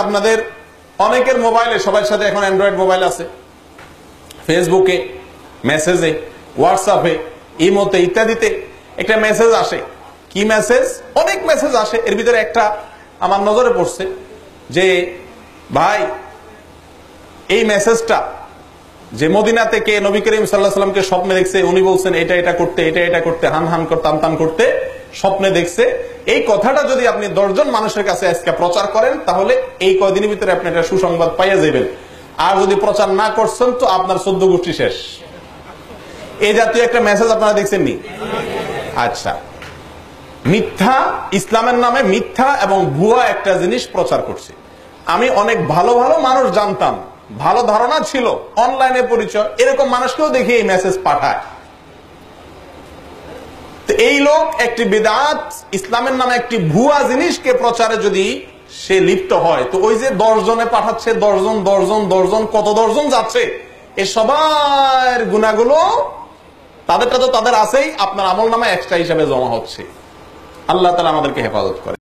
আপনাদের অনেকের মোবাইলে, সবার সাথে এখন অ্যান্ড্রয়েড মোবাইল আছে, ফেসবুকে, মেসেজে, হোয়াটসঅ্যাপে, ইমোতে ইত্যাদিতে একটা মেসেজ আসে। কি মেসেজ? অনেক মেসেজ আসে। এর ভিতরে একটা আমার নজরে পড়ছে যে ভাই এই মেসেজটা যে মদিনা থেকে নবী করিম সাল্লাল্লাহু আলাইহি ওয়াসাল্লামকে স্বপ্নে দেখছে, উনি বলছেন এটা এটা করতে, এটা এটা করতে, হান হান করতে, তান তান করতে স্বপ্নে দেখছে। এই কথাটা যদি আপনি 10 জন মানুষের কাছে আজকে প্রচার করেন তাহলে এই কয়দিনের ভিতরে আপনি একটা সুসংবাদ পাইয়া যাবেন। আর যদি প্রচার না করছেন তো আপনার 14 গোষ্ঠী শেষ। এই জাতীয় একটা মেসেজ আপনারা দেখছেন নি? আচ্ছা, মিথ্যা, ইসলামের নামে মিথ্যা এবং ভুয়া একটা জিনিস প্রচার করছে। আমি অনেক ভালো ভালো মানুষ জানতাম, ভালো ধারণা ছিল, অনলাইনে পরিচয়, এরকম মানুষকেও দেখি এই মেসেজ পাঠায়। তো এই লোক একটি বিদআত, ইসলামের নামে একটি ভুয়া জিনিসকে প্রচারে যদি সে লিপ্ত হয়, তো ওই যে 10 জনে পাঠাচ্ছে, 10 জন কত 10 জন যাচ্ছে, এ সবার গুনাহগুলো তাদেরটা তো তাদের আছেই, আপনার আমল নামা এক্সট্রা হিসাবে জমা হচ্ছে। আল্লাহ তাআলা আমাদেরকে হেফাজত করে।